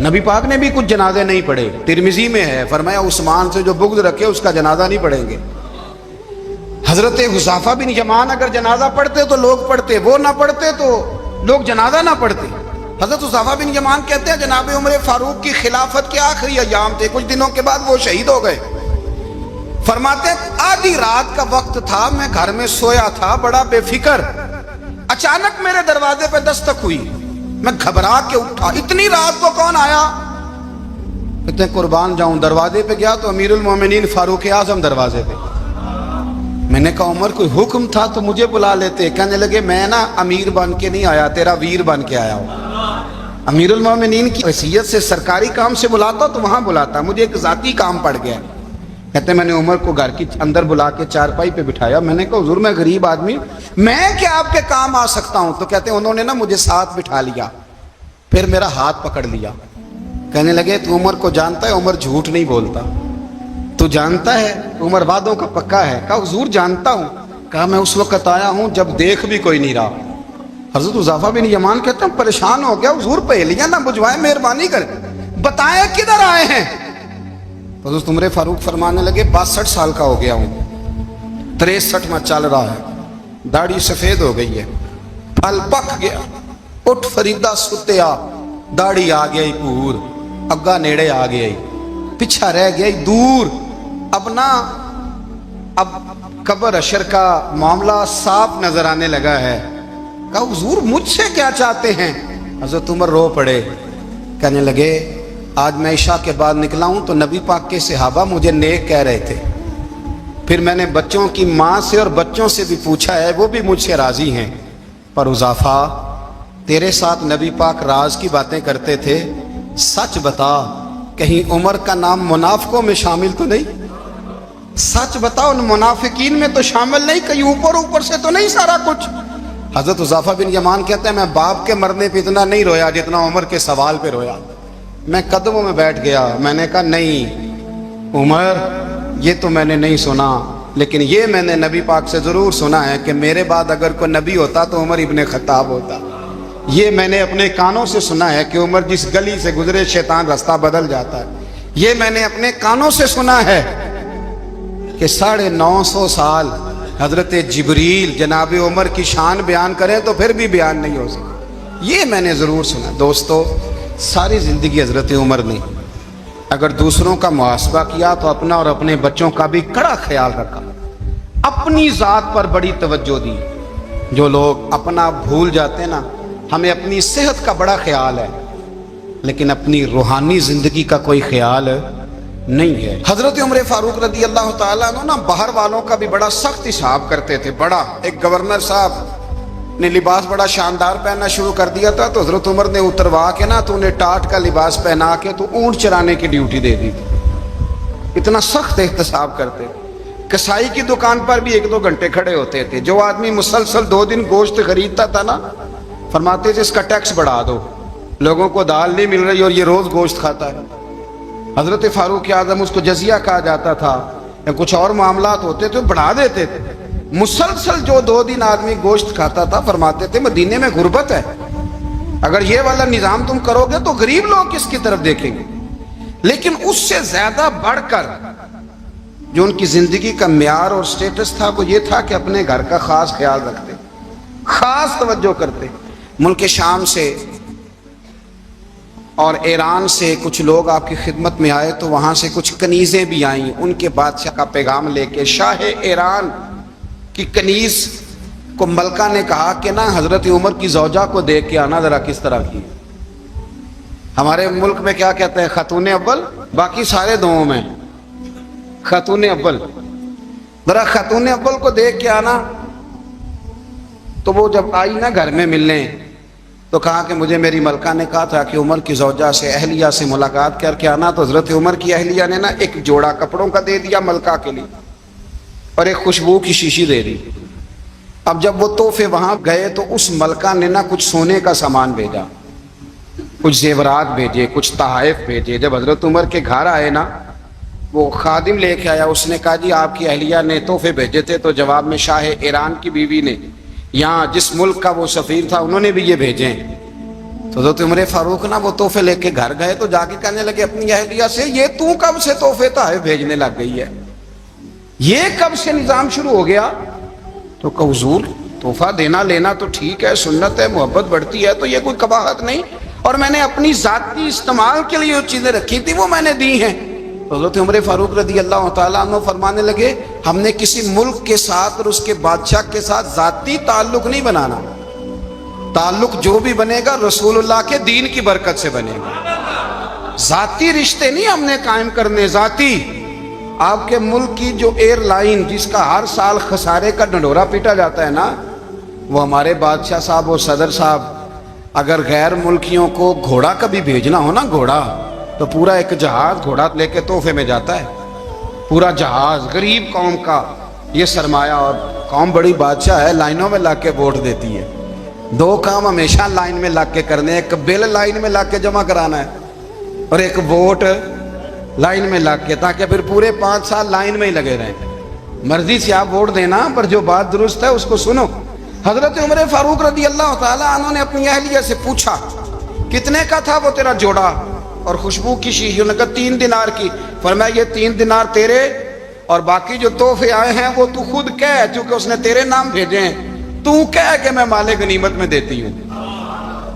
نبی پاک نے بھی کچھ جنازے نہیں پڑھے. ترمذی میں ہے, فرمایا عثمان سے جو بغض رکھے اس کا جنازہ نہیں پڑھیں گے. حضرت حذیفہ بن یمان اگر جنازہ پڑھتے تو لوگ پڑھتے, وہ نہ پڑھتے تو لوگ جنازہ نہ پڑھتے. حضرت حذیفہ بن یمان کہتے ہیں جناب عمر فاروق کی خلافت کے آخری ایام تھے, کچھ دنوں کے بعد وہ شہید ہو گئے. فرماتے آدھی رات کا وقت تھا, میں گھر میں سویا تھا بڑا بے فکر, اچانک میرے دروازے پہ دستک ہوئی, میں گھبرا کے اٹھا. اتنی رات کو کون آیا؟ کہتے ہیں قربان جاؤں, دروازے پہ گیا تو امیر المومنین فاروق اعظم دروازے پہ. میں نے کہا عمر کوئی حکم تھا تو مجھے بلا لیتے. کہنے لگے میں نا امیر بن کے نہیں آیا, تیرا ویر بن کے آیا ہوں. امیر المومنین کی حیثیت سے سرکاری کام سے بلاتا تو وہاں بلاتا, مجھے ایک ذاتی کام پڑ گیا. کہتے ہیں میں نے عمر کو گھر کی اندر بلا کے چارپائی پہ بٹھایا. میں نے کہا حضور میں غریب آدمی, میں کیا آپ کے کام آ سکتا ہوں؟ تو کہتے ہیں انہوں نے نا مجھے ساتھ بٹھا لیا, پھر میرا ہاتھ پکڑ لیا. کہنے لگے تو عمر کو جانتا ہے؟ عمر جھوٹ نہیں بولتا. تو جانتا ہے عمر وعدوں کا پکا ہے؟ کہا حضور جانتا ہوں. کہا میں اس وقت آیا ہوں جب دیکھ بھی کوئی نہیں رہا. حضرت حذیفہ بن یمان کہتے ہیں پریشان ہو گیا, حضور پہلیاں نہ بجھوائیں, مہربانی کر بتائیں کدھر آئے ہیں. حضرت عمر فاروق فرمانے لگے 62 سال کا ہو گیا ہوں, 63 میں چل رہا ہے, داڑھی سفید ہو گئی ہے, پھل پک گیا, اٹھ فریدہ ستیا, داڑھی آ گئی پور, اگا نیڑے آ گئی, پیچھا رہ گئی دور. اب نا اب قبر اشر کا معاملہ صاف نظر آنے لگا ہے. کہا حضور مجھ سے کیا چاہتے ہیں؟ حضرت عمر رو پڑے, کہنے لگے آج میں عشاء کے بعد نکلا ہوں تو نبی پاک کے صحابہ مجھے نیک کہہ رہے تھے, پھر میں نے بچوں کی ماں سے اور بچوں سے بھی پوچھا ہے, وہ بھی مجھ سے راضی ہیں. پر حذیفہ تیرے ساتھ نبی پاک راز کی باتیں کرتے تھے, سچ بتا کہیں عمر کا نام منافقوں میں شامل تو نہیں؟ سچ بتا ان منافقین میں تو شامل نہیں, کہیں اوپر اوپر سے تو نہیں سارا کچھ؟ حضرت حذیفہ بن یمان کہتے ہیں میں باپ کے مرنے پہ اتنا نہیں رویا جتنا عمر کے سوال پہ رویا. میں قدموں میں بیٹھ گیا, میں نے کہا نہیں عمر یہ تو میں نے نہیں سنا, لیکن یہ میں نے نبی پاک سے ضرور سنا ہے کہ میرے بعد اگر کوئی نبی ہوتا تو عمر ابن خطاب ہوتا. یہ میں نے اپنے کانوں سے سنا ہے کہ عمر جس گلی سے گزرے شیطان راستہ بدل جاتا ہے. یہ میں نے اپنے کانوں سے سنا ہے کہ 950 سال حضرت جبریل جناب عمر کی شان بیان کریں تو پھر بھی بیان نہیں ہو سکتا. یہ میں نے ضرور سنا. دوستو ساری زندگی حضرت عمر نے اگر دوسروں کا محاسبہ کیا تو اپنا اور اپنے بچوں کا بھی کڑا خیال رکھا. اپنی ذات پر بڑی توجہ دی. جو لوگ اپنا بھول جاتے ہیں نا, ہمیں اپنی صحت کا بڑا خیال ہے لیکن اپنی روحانی زندگی کا کوئی خیال نہیں ہے. حضرت عمر فاروق رضی اللہ تعالیٰ عنہ نا باہر والوں کا بھی بڑا سخت حساب کرتے تھے. بڑا ایک گورنر صاحب نے لباس بڑا شاندار پہننا شروع کر دیا تھا تو حضرت عمر نے اتروا کے نا تو انہیں ٹاٹ کا لباس پہنا کے تو اونٹ چرانے کی ڈیوٹی دے دی تھی. اتنا سخت احتساب کرتے. کسائی کی دکان پر بھی 1-2 گھنٹے کھڑے ہوتے تھے. جو آدمی مسلسل 2 دن گوشت خریدتا تھا نا, فرماتے تھے اس کا ٹیکس بڑھا دو, لوگوں کو دال نہیں مل رہی اور یہ روز گوشت کھاتا ہے. حضرت فاروق اعظم اس کو جزیہ کہا جاتا تھا یا کچھ اور معاملات ہوتے تھے بڑھا دیتے تھے. مسلسل جو 2 دن آدمی گوشت کھاتا تھا فرماتے تھے مدینے میں غربت ہے, اگر یہ والا نظام تم کرو گے تو غریب لوگ کس کی طرف دیکھیں گے. لیکن اس سے زیادہ بڑھ کر جو ان کی زندگی کا معیار اور سٹیٹس تھا وہ یہ تھا کہ اپنے گھر کا خاص خیال رکھتے, خاص توجہ کرتے. ملک شام سے اور ایران سے کچھ لوگ آپ کی خدمت میں آئے تو وہاں سے کچھ کنیزیں بھی آئیں ان کے بادشاہ کا پیغام لے کے. شاہ ایران کی کنیز کو ملکہ نے کہا کہ نا حضرت عمر کی زوجہ کو دیکھ کے آنا ذرا کس طرح کی. ہمارے ملک میں کیا کہتے ہیں خاتون اول, باقی سارے دوؤں میں خاتون اول. ذرا خاتون اول کو دیکھ کے آنا. تو وہ جب آئی نا گھر میں ملنے تو کہا کہ مجھے میری ملکہ نے کہا تھا کہ عمر کی زوجہ سے اہلیہ سے ملاقات کر کے آنا. تو حضرت عمر کی اہلیہ نے نا ایک جوڑا کپڑوں کا دے دیا ملکہ کے لیے اور ایک خوشبو کی شیشی دے دی. اب جب وہ تحفے وہاں گئے تو اس ملکہ نے نا کچھ سونے کا سامان بھیجا, کچھ زیورات بھیجے, کچھ تحائف بھیجے. جب حضرت عمر کے گھر آئے نا وہ خادم لے کے آیا, اس نے کہا جی آپ کی اہلیہ نے تحفے بھیجے تھے. تو جواب میں شاہ ایران کی بیوی نے یہاں جس ملک کا وہ سفیر تھا انہوں نے بھی یہ بھیجے. تو حضرت عمر فاروق نا وہ تحفے لے کے گھر گئے تو جا کے کہنے لگے اپنی اہلیہ سے یہ تو کب سے تحفے تحائف بھیجنے لگ گئی ہے, یہ کب سے نظام شروع ہو گیا؟ تو کہ حضور تحفہ دینا لینا تو ٹھیک ہے, سنت ہے, محبت بڑھتی ہے, تو یہ کوئی قباحت نہیں, اور میں نے اپنی ذاتی استعمال کے لیے جو چیزیں رکھی تھی وہ میں نے دی ہیں. تو حضرت عمر فاروق رضی اللہ تعالیٰ عنہ فرمانے لگے ہم نے کسی ملک کے ساتھ اور اس کے بادشاہ کے ساتھ ذاتی تعلق نہیں بنانا, تعلق جو بھی بنے گا رسول اللہ کے دین کی برکت سے بنے گا. ذاتی رشتے نہیں ہم نے قائم کرنے. ذاتی آپ کے ملک کی جو ایئر لائن جس کا ہر سال خسارے کا ڈنڈورا پیٹا جاتا ہے نا, وہ ہمارے بادشاہ صاحب اور صدر صاحب اگر غیر ملکیوں کو گھوڑا کبھی بھیجنا ہو نا, گھوڑا, تو پورا ایک جہاز گھوڑا لے کے تحفے میں جاتا ہے. پورا جہاز غریب قوم کا یہ سرمایہ, اور قوم بڑی بادشاہ ہے, لائنوں میں لگ کے ووٹ دیتی ہے. 2 کام ہمیشہ لائن میں لگ کے کرنے, ایک بل لائن میں لگ کے جمع کرانا ہے اور ایک ووٹ لائن میں لگ کے, تاکہ پھر پورے 5 سال لائن میں ہی لگے رہیں. مرضی سے آپ ووٹ دینا پر جو بات درست ہے اس کو سنو. حضرت عمر فاروق رضی اللہ تعالیٰ عنہ نے اپنی اہلیہ سے پوچھا کتنے کا تھا وہ تیرا جوڑا اور خوشبو کی شیشی؟ انہوں نے کہا 3 دینار کی. فرمایا یہ 3 دینار تیرے اور باقی جو تحفے آئے ہیں وہ تو خود کہہ, کیونکہ اس نے تیرے نام بھیجے ہیں. تو کہہ کہ میں مال غنیمت میں دیتی ہوں,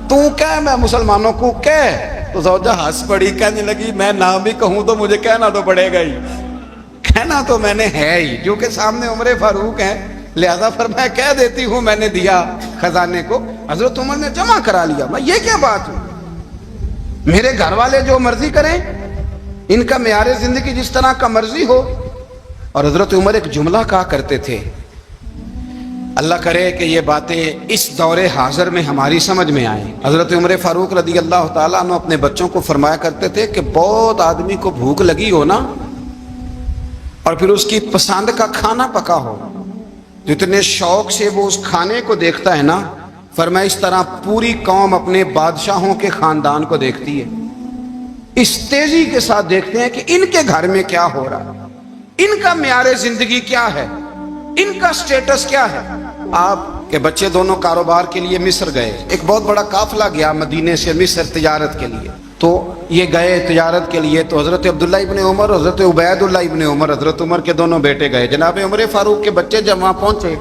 تو کہہ میں مسلمانوں کو کہہ. تو زوجہ ہنس پڑی, کہنے لگی میں نہ بھی کہوں تو مجھے کہنا تو پڑے گا ہی, کہنا تو میں نے ہے ہی, کیونکہ سامنے عمر فاروق ہیں, لہذا فرمایا کہہ دیتی ہوں میں نے دیا خزانے کو. حضرت عمر نے جمع کرا لیا. میں یہ کیا بات ہے, میرے گھر والے جو مرضی کریں, ان کا معیار زندگی جس طرح کا مرضی ہو. اور حضرت عمر ایک جملہ کہا کرتے تھے, اللہ کرے کہ یہ باتیں اس دور حاضر میں ہماری سمجھ میں آئیں. حضرت عمر فاروق رضی اللہ تعالیٰ عنہ اپنے بچوں کو فرمایا کرتے تھے کہ بہت آدمی کو بھوک لگی ہو نا, اور پھر اس کی پسند کا کھانا پکا ہو, جتنے شوق سے وہ اس کھانے کو دیکھتا ہے نا, فرمایا اس طرح پوری قوم اپنے بادشاہوں کے خاندان کو دیکھتی ہے. اس تیزی کے ساتھ دیکھتے ہیں کہ ان کے گھر میں کیا ہو رہا, ان کا معیار زندگی کیا ہے, ان کا سٹیٹس کیا ہے. آپ کے بچے دونوں کاروبار کے لیے مصر گئے, ایک بہت بڑا قافلہ گیا مدینے سے مصر تجارت کے لیے. تو یہ گئے تجارت کے لیے تو حضرت عبداللہ ابن عمر، حضرت عبیداللہ ابن عمر، حضرت عمر کے دونوں بیٹے گئے. جناب عمر فاروق کے بچے جب وہاں پہنچے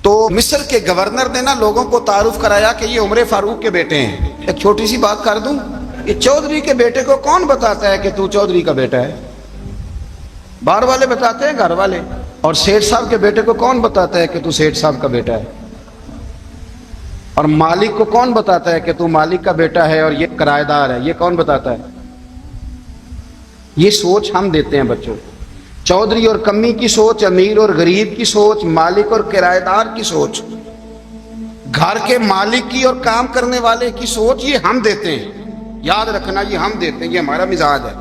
تو مصر کے گورنر نے نا لوگوں کو تعارف کرایا کہ یہ عمر فاروق کے بیٹے ہیں. ایک چھوٹی سی بات کر دوں، یہ چودھری کے بیٹے کو کون بتاتا ہے کہ تو چودھری کا بیٹا ہے؟ باہر والے بتاتے ہیں، گھر والے. اور سیٹھ صاحب کے بیٹے کو کون بتاتا ہے کہ تو سیٹھ صاحب کا بیٹا ہے؟ اور مالک کو کون بتاتا ہے کہ تو مالک کا بیٹا ہے اور یہ کرایہ دار ہے؟ یہ کون بتاتا ہے؟ یہ سوچ ہم دیتے ہیں بچوں. چودھری اور کمی کی سوچ، امیر اور غریب کی سوچ، مالک اور کرایہ دار کی سوچ، گھر کے مالک کی اور کام کرنے والے کی سوچ، یہ ہم دیتے ہیں. یاد رکھنا، یہ ہم دیتے ہیں، یہ ہمارا مزاج ہے.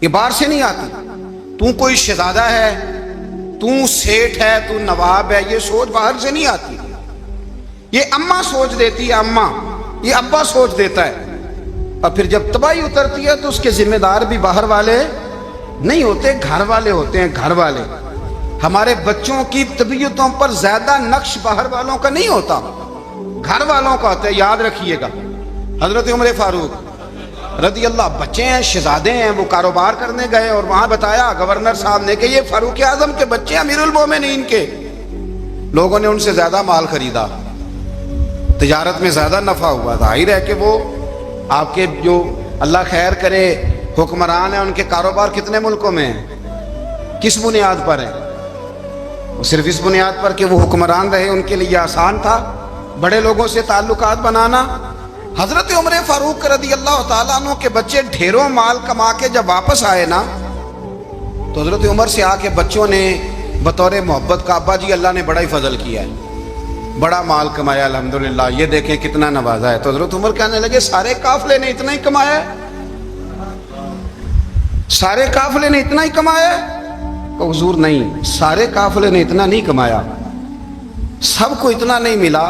یہ باہر سے نہیں آتی. تو کوئی شہزادہ ہے، تو سیٹھ ہے، تو نواب ہے، یہ سوچ باہر سے نہیں آتی. یہ اماں سوچ دیتی ہے، اماں. یہ ابا سوچ دیتا ہے. اور پھر جب تباہی اترتی ہے تو اس کے ذمہ دار بھی باہر والے نہیں ہوتے، گھر والے ہوتے ہیں. گھر والے. ہمارے بچوں کی طبیعتوں پر زیادہ نقش باہر والوں کا نہیں ہوتا، گھر والوں کا ہوتا ہے. یاد رکھیے گا. حضرت عمر فاروق رضی اللہ، بچے ہیں، شہزادے ہیں، وہ کاروبار کرنے گئے اور وہاں بتایا گورنر صاحب نے کہ یہ فاروق اعظم کے بچے، امیر المومنین کے. لوگوں نے ان سے زیادہ مال خریدا، تجارت میں زیادہ نفع ہوا. ظاہر ہے کہ وہ آپ کے جو اللہ خیر کرے حکمران ہیں، ان کے کاروبار کتنے ملکوں میں ہیں، کس بنیاد پر ہیں؟ وہ صرف اس بنیاد پر کہ وہ حکمران رہے، ان کے لیے آسان تھا بڑے لوگوں سے تعلقات بنانا. حضرت عمر فاروق رضی اللہ تعالیٰ عنہ کے بچے ڈھیروں مال کما کے جب واپس آئے نا تو حضرت عمر سے آ کے بچوں نے بطور محبت کا، ابا جی اللہ نے بڑا ہی فضل کیا ہے، بڑا مال کمایا الحمدللہ، یہ دیکھیں کتنا نوازا ہے. تو حضرت عمر کہنے لگے سارے قافلے نے اتنا ہی کمایا ہے؟ سارے قافلے نے اتنا ہی کمایا ہے؟ کہ حضور نہیں، سارے قافلے نے اتنا نہیں کمایا، سب کو اتنا نہیں ملا.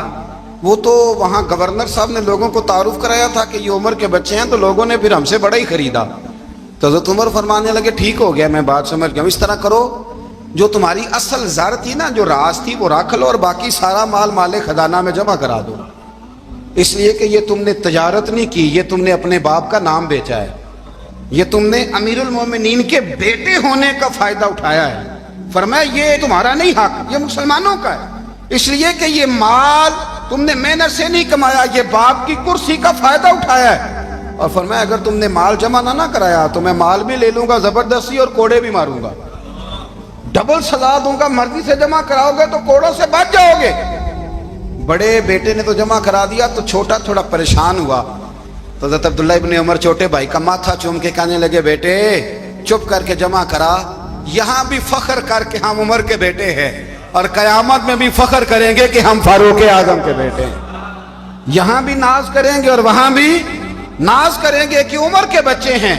وہ تو وہاں گورنر صاحب نے لوگوں کو تعارف کرایا تھا کہ یہ عمر کے بچے ہیں، تو لوگوں نے پھر ہم سے بڑا ہی خریدا. تو حضرت عمر فرمانے لگے ٹھیک ہو گیا، میں بات سمجھ گیا. اس طرح کرو، جو تمہاری اصل زر تھی نا، جو راز تھی، وہ رکھ لو اور باقی سارا مال مال خزانہ میں جمع کرا دو. اس لیے کہ یہ تم نے تجارت نہیں کی، یہ تم نے اپنے باپ کا نام بیچا ہے، یہ تم نے امیر المومنین کے بیٹے ہونے کا فائدہ اٹھایا ہے. فرمایا یہ تمہارا نہیں حق، یہ مسلمانوں کا ہے. اس لیے کہ یہ مال تم نے محنت سے نہیں کمایا، یہ باپ کی کرسی کا فائدہ اٹھایا ہے. اور فرمایا اگر تم نے مال جمع نہ کرایا تو میں مال بھی لے لوں گا زبردستی اور کوڑے بھی ماروں گا، ڈبل سزا دوں گا. مرضی سے جمع کراؤ گے تو کوڑوں سے بچ جاؤ گے. بڑے بیٹے نے تو جمع کرا دیا تو چھوٹا تھوڑا پریشان ہوا. تو حضرت عبداللہ ابن عمر چھوٹے بھائی کا ماتھا چوم کے کہنے لگے بیٹے چپ کر کے جمع کرا، یہاں بھی فخر کر کے ہم عمر کے بیٹے ہیں اور قیامت میں بھی فخر کریں گے کہ ہم فاروق اعظم کے بیٹے ہیں. یہاں بھی ناز کریں گے اور وہاں بھی ناز کریں گے کہ عمر کے بچے ہیں.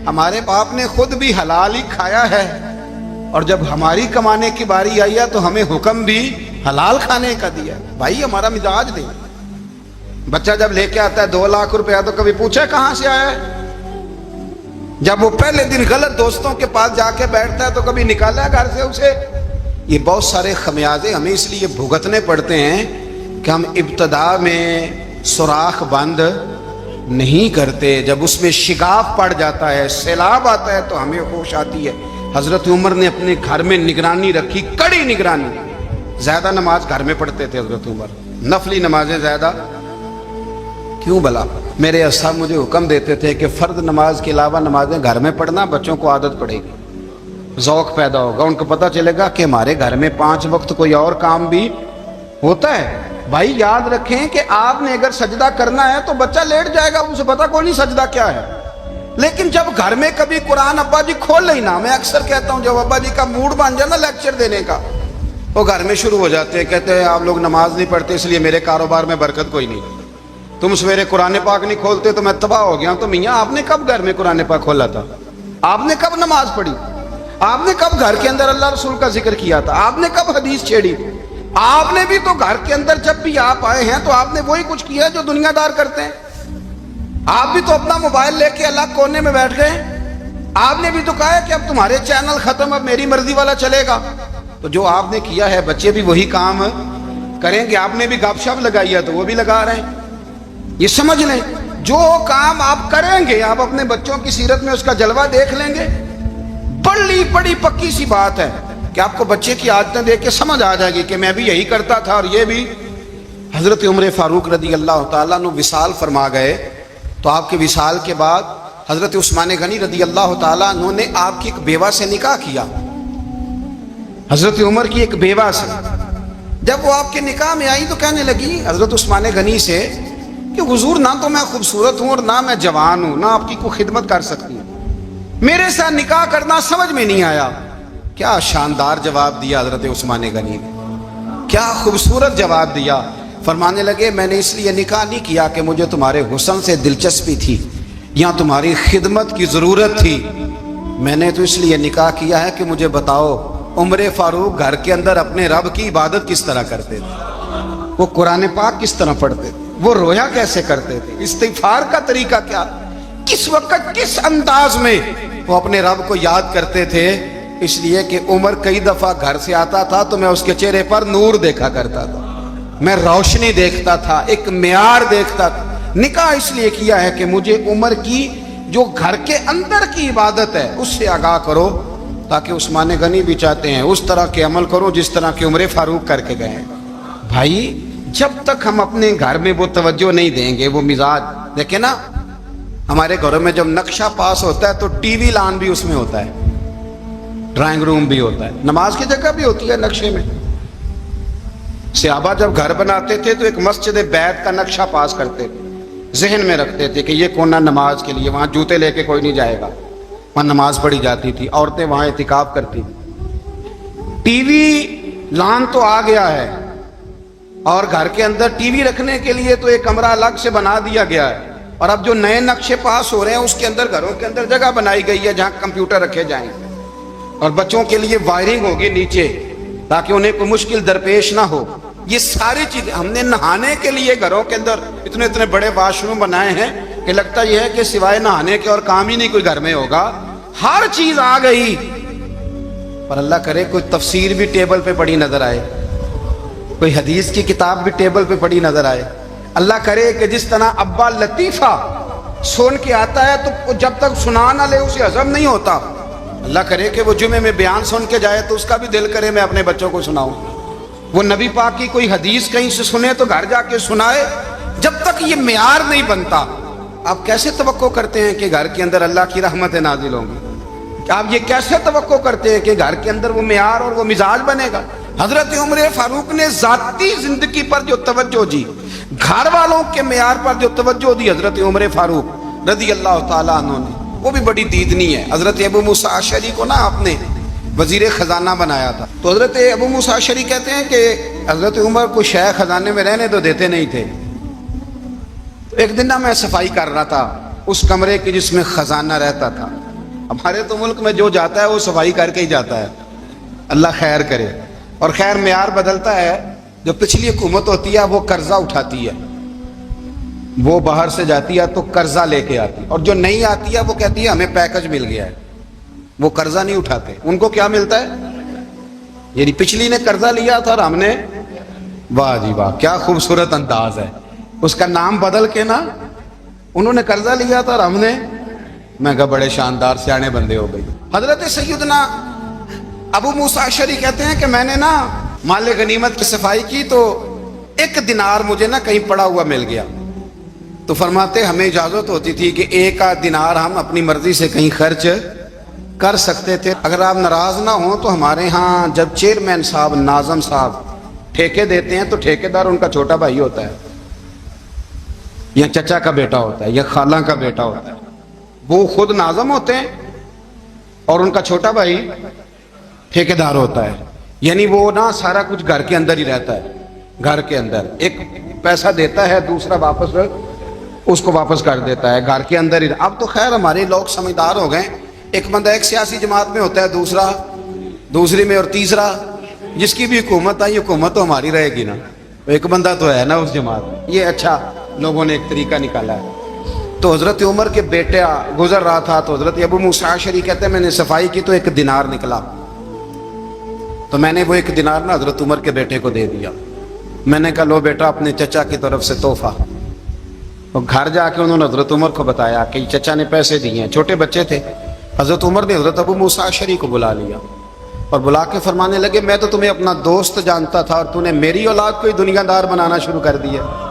ہمارے باپ نے خود بھی حلال ہی کھایا ہے اور جب ہماری کمانے کی باری آئی ہے تو ہمیں حکم بھی حلال کھانے کا دیا. بھائی ہمارا مزاج دے. بچہ جب لے کے آتا ہے 2 لاکھ روپیہ تو کبھی پوچھے کہاں سے آیا ہے؟ جب وہ پہلے دن غلط دوستوں کے پاس جا کے بیٹھتا ہے تو کبھی نکالا ہے گھر سے اسے؟ یہ بہت سارے خمیازے ہمیں اس لیے بھگتنے پڑتے ہیں کہ ہم ابتدا میں سوراخ بند نہیں کرتے. جب اس میں شگاف پڑ جاتا ہے، سیلاب آتا ہے تو ہمیں ہوش آتی ہے. حضرت عمر نے اپنے گھر میں نگرانی رکھی، کڑی نگرانی. زیادہ نماز گھر میں پڑھتے تھے حضرت عمر، نفلی نمازیں زیادہ کیوں بلا؟ میرے اساتذہ مجھے حکم دیتے تھے کہ فرض نماز کے علاوہ نمازیں گھر میں پڑھنا، بچوں کو عادت پڑے گی، ذوق پیدا ہوگا، ان کو پتہ چلے گا کہ ہمارے گھر میں 5 وقت کوئی اور کام بھی ہوتا ہے. بھائی یاد رکھیں کہ آپ نے اگر سجدہ کرنا ہے تو بچہ لیٹ جائے گا، اسے پتہ کوئی نہیں سجدہ کیا ہے. لیکن جب گھر میں کبھی قرآن ابا جی کھول لئی نا، میں اکثر کہتا ہوں جب ابا جی کا موڈ بن جائے نا لیکچر دینے کا، وہ گھر میں شروع ہو جاتے ہیں، کہتے ہیں آپ لوگ نماز نہیں پڑھتے اس لیے میرے کاروبار میں برکت کوئی نہیں، تم سویرے قرآن پاک نہیں کھولتے تو میں تباہ ہو گیا ہوں. تو میاں آپ نے کب گھر میں قرآن پاک کھولا تھا؟ آپ نے کب نماز پڑھی؟ آپ نے کب گھر کے اندر اللہ رسول کا ذکر کیا تھا؟ آپ نے کب حدیث چھیڑی؟ آپ نے بھی تو گھر کے اندر جب بھی آپ آئے ہیں تو آپ نے وہی کچھ کیا جو دنیا دار کرتے ہیں. آپ بھی تو اپنا موبائل لے کے الگ کونے میں بیٹھ گئے. آپ نے بھی تو کہا ہے کہ اب تمہارے چینل ختم، اب میری مرضی والا چلے گا. تو جو آپ نے کیا ہے بچے بھی وہی کام کریں گے. آپ نے بھی گپ شپ لگائی ہے تو وہ بھی لگا رہے ہیں. یہ سمجھ لیں جو کام آپ کریں گے آپ اپنے بچوں کی سیرت میں اس کا جلوہ دیکھ لیں گے. بڑی پکی سی بات ہے کہ آپ کو بچے کی عادتیں دیکھ کے سمجھ آ جائے گی کہ میں بھی یہی کرتا تھا اور یہ بھی. حضرت عمر فاروق رضی اللہ تعالیٰ عنہ وصال فرما گئے تو آپ کے وصال کے بعد حضرت عثمان غنی رضی اللہ تعالیٰ عنہ نے آپ کی ایک بیوہ سے نکاح کیا. حضرت عمر کی ایک بیوہ سے جب وہ آپ کے نکاح میں آئی تو کہنے لگی حضرت عثمان غنی سے کہ حضور نہ تو میں خوبصورت ہوں اور نہ میں جوان ہوں، نہ آپ کی کوئی خدمت کر سکتی ہوں، میرے ساتھ نکاح کرنا سمجھ میں نہیں آیا. کیا شاندار جواب دیا حضرت عثمان غنی نے، کیا خوبصورت جواب دیا. فرمانے لگے میں نے اس لیے نکاح نہیں کیا کہ مجھے تمہارے حسن سے دلچسپی تھی یا تمہاری خدمت کی ضرورت تھی، میں نے تو اس لیے نکاح کیا ہے کہ مجھے بتاؤ عمر فاروق گھر کے اندر اپنے رب کی عبادت کس طرح کرتے تھے، وہ قرآن پاک کس طرح پڑھتے تھے، وہ رویا کیسے کرتے تھے، استغفار کا طریقہ کیا، کس وقت کس انداز میں وہ اپنے رب کو یاد کرتے تھے. اس لیے کہ عمر کئی دفعہ گھر سے آتا تھا تو میں اس کے چہرے پر نور دیکھا کرتا تھا، میں روشنی دیکھتا تھا، ایک معیار دیکھتا تھا. نکاح اس لیے کیا ہے کہ مجھے عمر کی جو گھر کے اندر کی عبادت ہے اس سے آگاہ کرو، تاکہ عثمان غنی بھی چاہتے ہیں اس طرح کے عمل کرو جس طرح کہ عمر فاروق کر کے گئے ہیں. بھائی جب تک ہم اپنے گھر میں وہ توجہ نہیں دیں گے، وہ مزاج دیکھیں نا، ہمارے گھروں میں جب نقشہ پاس ہوتا ہے تو ٹی وی لان بھی اس میں ہوتا ہے، ڈرائنگ روم بھی ہوتا ہے، نماز کی جگہ بھی ہوتی ہے نقشے میں. صحابہ جب گھر بناتے تھے تو ایک مسجد بیت کا نقشہ پاس کرتے تھے، ذہن میں رکھتے تھے کہ یہ کونا نماز کے لیے، وہاں جوتے لے کے کوئی نہیں جائے گا، وہاں نماز پڑھی جاتی تھی، عورتیں وہاں اعتکاف کرتی تھی. ٹی وی لان تو آ گیا ہے اور گھر کے اندر ٹی وی رکھنے کے لیے تو ایک کمرہ الگ سے بنا دیا گیا ہے، اور اب جو نئے نقشے پاس ہو رہے ہیں اس کے اندر گھروں کے اندر جگہ بنائی گئی ہے جہاں کمپیوٹر رکھے جائیں گے اور بچوں کے لیے وائرنگ ہوگی نیچے تاکہ انہیں کوئی مشکل درپیش نہ ہو. یہ ساری چیزیں ہم نے نہانے کے لیے گھروں کے اندر اتنے بڑے واش روم بنائے ہیں کہ لگتا یہ ہے کہ سوائے نہانے کے اور کام ہی نہیں کوئی گھر میں ہوگا. ہر چیز آ گئی، پر اللہ کرے کوئی تفسیر بھی ٹیبل پہ پڑی نظر آئے، کوئی حدیث کی کتاب بھی ٹیبل پہ پڑی نظر آئے. اللہ کرے کہ جس طرح ابا لطیفہ سن کے آتا ہے تو جب تک سنا نہ لے اسے ہضم نہیں ہوتا. اللہ کرے کہ وہ جمعے میں بیان سن کے جائے تو اس کا بھی دل کرے میں اپنے بچوں کو سناؤں. وہ نبی پاک کی کوئی حدیث کہیں سے سنے تو گھر جا کے سنائے. جب تک یہ معیار نہیں بنتا آپ کیسے توقع کرتے ہیں کہ گھر کے اندر اللہ کی رحمتیں نازل ہوں گی؟ آپ یہ کیسے توقع کرتے ہیں کہ گھر کے اندر وہ معیار اور وہ مزاج بنے گا؟ حضرت عمر فاروق نے ذاتی زندگی پر جو توجہ دی، گھر والوں کے معیار پر جو توجہ دی حضرت عمر فاروق رضی اللہ تعالیٰ عنہ نے، وہ بھی بڑی دیدنی ہے. حضرت ابو موسیٰ اشعری کو نا آپ نے وزیر خزانہ بنایا تھا، تو حضرت ابو موسیٰ اشعری کہتے ہیں کہ حضرت عمر کو شیخ خزانے میں رہنے تو دیتے نہیں تھے. ایک دن نا میں صفائی کر رہا تھا اس کمرے کی جس میں خزانہ رہتا تھا. ہمارے تو ملک میں جو جاتا ہے وہ صفائی کر کے ہی جاتا ہے، اللہ خیر کرے. اور خیر معیار بدلتا ہے. جو پچھلی حکومت ہوتی ہے وہ قرضہ اٹھاتی ہے، وہ باہر سے جاتی ہے تو قرضہ لے کے آتی، اور جو نہیں آتی ہے وہ کہتی ہے ہمیں پیکج مل گیا ہے. وہ قرضہ نہیں اٹھاتے. ان کو کیا ملتا ہے؟ یعنی پچھلی نے قرضہ لیا تھا اور ہم نے، واہ جی واہ کیا خوبصورت انداز ہے. اس کا نام بدل کے نا، انہوں نے قرضہ لیا تھا اور ہم نے، میں کہا بڑے شاندار سیانے بندے ہو گئی. حضرت سیدنا ابو موسیٰ اشعری کہتے ہیں کہ میں نے نا مال غنیمت کی صفائی کی تو 1 دینار مجھے نا کہیں پڑا ہوا مل گیا. تو فرماتے ہمیں اجازت ہوتی تھی کہ 1 دینار ہم اپنی مرضی سے کہیں خرچ کر سکتے تھے. اگر آپ ناراض نہ ہوں تو ہمارے ہاں جب چیئرمین صاحب، ناظم صاحب ٹھیکے دیتے ہیں تو ٹھیکیدار ان کا چھوٹا بھائی ہوتا ہے یا چچا کا بیٹا ہوتا ہے یا خالہ کا بیٹا ہوتا ہے. وہ خود ناظم ہوتے ہیں اور ان کا چھوٹا بھائی ٹھیکیدار ہوتا ہے. یعنی وہ نا سارا کچھ گھر کے اندر ہی رہتا ہے. گھر کے اندر ایک پیسہ دیتا ہے، دوسرا واپس اس کو واپس کر دیتا ہے، گھر کے اندر ہی. اب تو خیر ہمارے لوگ سمجھدار ہو گئے. ایک بندہ ایک سیاسی جماعت میں ہوتا ہے، دوسرا دوسری میں، اور تیسرا جس کی بھی حکومت آئی حکومت تو ہماری رہے گی نا، ایک بندہ تو ہے نا اس جماعت میں. یہ اچھا لوگوں نے ایک طریقہ نکالا ہے. تو حضرت عمر کے بیٹا گزر رہا تھا تو حضرت ابو موسیٰ اشعری کہتے ہیں میں نے صفائی کی تو 1 دینار نکلا. تو میں نے وہ 1 دینار نا حضرت عمر کے بیٹے کو دے دیا. میں نے کہا لو بیٹا اپنے چچا کی طرف سے تحفہ. اور گھر جا کے انہوں نے حضرت عمر کو بتایا کہ چچا نے پیسے دیے ہیں، چھوٹے بچے تھے۔ حضرت عمر نے حضرت ابو موسیٰ اشعری کو بلا لیا اور بلا کے فرمانے لگے میں تو تمہیں اپنا دوست جانتا تھا اور تو نے میری اولاد کو ہی دنیا دار بنانا شروع کر دیا۔